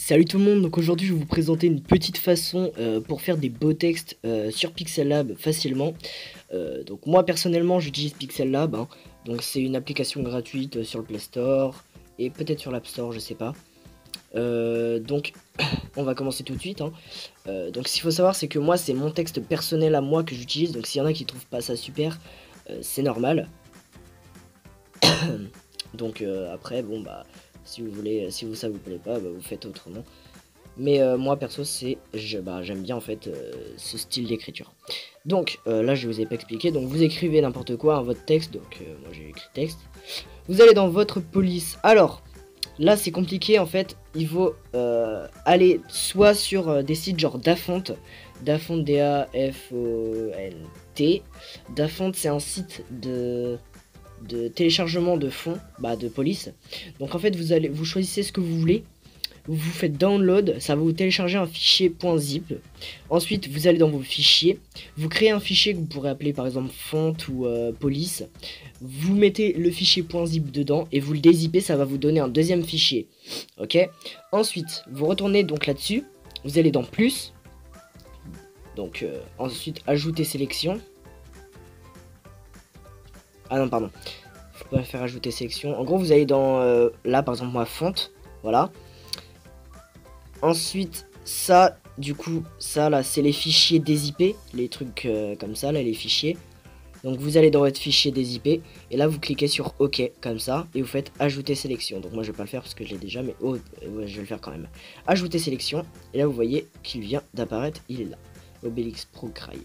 Salut tout le monde, donc aujourd'hui je vais vous présenter une petite façon pour faire des beaux textes sur Pixel Lab facilement. Donc moi personnellement j'utilise Pixel Lab, hein. Donc c'est une application gratuite sur le Play Store et peut-être sur l'App Store, je sais pas. Donc on va commencer tout de suite, hein. Donc ce qu'il faut savoir c'est que moi c'est mon texte personnel à moi que j'utilise, donc s'il y en a qui trouvent pas ça super, c'est normal. Donc après bon bah si vous voulez, si ça vous plaît pas, bah, vous faites autrement. Mais moi perso j'aime bien en fait ce style d'écriture. Donc là je vous ai pas expliqué, donc vous écrivez n'importe quoi, hein, votre texte, donc moi j'ai écrit texte. Vous allez dans votre police. Alors là c'est compliqué en fait, il faut aller soit sur des sites genre Dafont, D-A-F-O-N-T. Dafont c'est un site de téléchargement de fonds, de police. Donc en fait vous choisissez ce que vous voulez. Vous faites download, ça va vous télécharger un fichier .zip. Ensuite, vous allez dans vos fichiers, vous créez un fichier que vous pourrez appeler par exemple font ou police. Vous mettez le fichier .zip dedans et vous le dézippez, ça va vous donner un deuxième fichier. Ok. Ensuite, vous retournez donc là-dessus, vous allez dans plus. Donc ensuite, ajouter sélection. Ah non, pardon. Faut pas faire ajouter sélection. En gros, vous allez dans là par exemple moi font, voilà. Ensuite, ça, du coup, ça là, c'est les fichiers dézippés, les trucs comme ça, là, les fichiers. Donc vous allez dans votre fichier dézippé, et là vous cliquez sur OK, comme ça, et vous faites ajouter sélection. Donc moi je vais pas le faire parce que je l'ai déjà, mais ouais, je vais le faire quand même. Ajouter sélection, et là vous voyez qu'il vient d'apparaître, il est là. Obélix Pro Cry.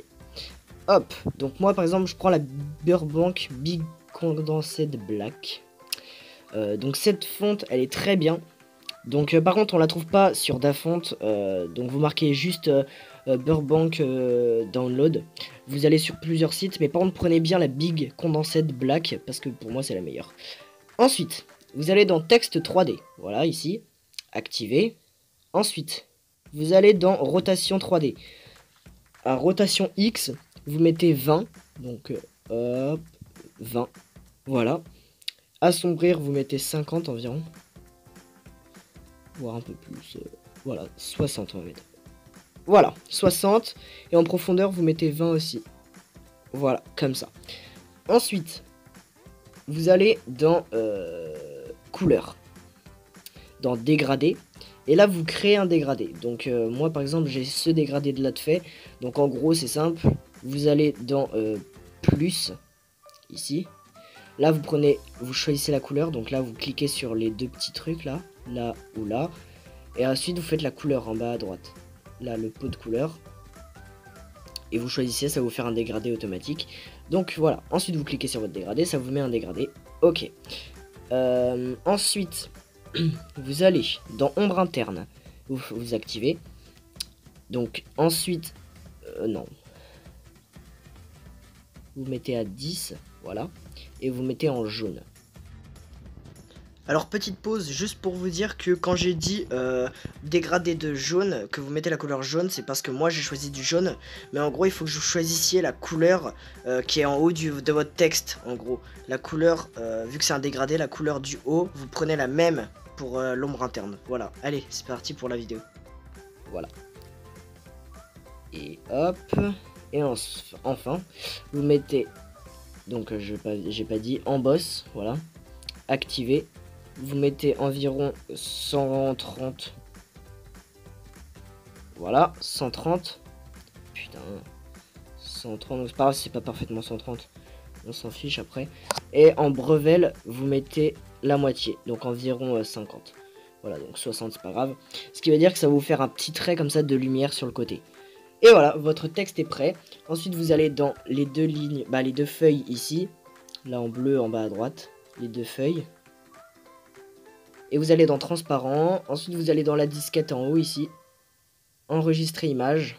Hop, donc moi par exemple, je prends la Burbank Big Condensed Black. Donc cette fonte, elle est très bien. Donc par contre on la trouve pas sur Dafont, donc vous marquez juste Burbank Download. Vous allez sur plusieurs sites, mais par contre prenez bien la Big Condensed Black, parce que pour moi c'est la meilleure. Ensuite, vous allez dans texte 3D, voilà ici, activer. Ensuite, vous allez dans rotation 3D. À rotation X, vous mettez 20, donc hop, 20, voilà. Assombrir, vous mettez 50 environ. Voire un peu plus, voilà, 60 on va mettre. Voilà, 60, et en profondeur vous mettez 20 aussi. Voilà, comme ça. Ensuite, vous allez dans couleur, dans dégradé, et là vous créez un dégradé. Donc moi par exemple j'ai ce dégradé de là de fait, donc en gros c'est simple, vous allez dans plus, ici. Là vous choisissez la couleur, donc là vous cliquez sur les deux petits trucs là ou là, et ensuite vous faites la couleur en bas à droite, là le pot de couleur, et vous choisissez, ça va vous faire un dégradé automatique. Donc voilà, ensuite vous cliquez sur votre dégradé, ça vous met un dégradé. Ok. Ensuite vous allez dans ombre interne, vous activez. Donc ensuite non, vous mettez à 10, voilà, et vous mettez en jaune. Alors petite pause juste pour vous dire que quand j'ai dit dégradé de jaune, que vous mettez la couleur jaune, c'est parce que moi j'ai choisi du jaune, mais en gros il faut que vous choisissiez la couleur qui est en haut de votre texte. En gros la couleur, vu que c'est un dégradé, la couleur du haut, vous prenez la même pour l'ombre interne. Voilà, allez c'est parti pour la vidéo. Voilà. Et hop, et enfin vous mettez, donc j'ai pas dit, emboss, voilà, activé. Vous mettez environ 130. Voilà, 130. Putain. 130, c'est pas grave, c'est pas parfaitement 130. On s'en fiche après. Et en brevel, vous mettez la moitié. Donc environ 50. Voilà, donc 60, c'est pas grave. Ce qui veut dire que ça va vous faire un petit trait comme ça de lumière sur le côté. Et voilà, votre texte est prêt. Ensuite, vous allez dans les deux lignes, les deux feuilles ici. Là en bleu en bas à droite. Les deux feuilles. Et vous allez dans transparent, ensuite vous allez dans la disquette en haut ici, enregistrer image.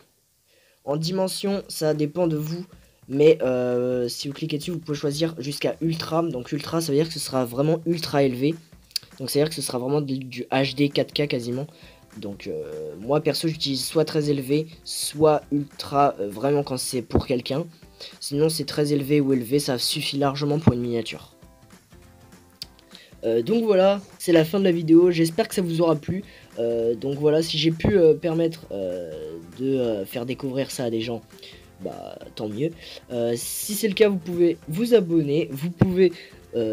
En dimension, ça dépend de vous, mais si vous cliquez dessus, vous pouvez choisir jusqu'à ultra. Donc ultra, ça veut dire que ce sera vraiment ultra élevé. Donc ça veut dire que ce sera vraiment du HD 4K quasiment. Donc moi perso, j'utilise soit très élevé, soit ultra, vraiment quand c'est pour quelqu'un. Sinon c'est très élevé ou élevé, ça suffit largement pour une miniature. Donc voilà, c'est la fin de la vidéo, j'espère que ça vous aura plu. Donc voilà, si j'ai pu permettre de faire découvrir ça à des gens, bah tant mieux. Si c'est le cas, vous pouvez vous abonner, vous pouvez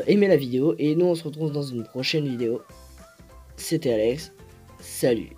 aimer la vidéo, et nous on se retrouve dans une prochaine vidéo. C'était Alex, salut.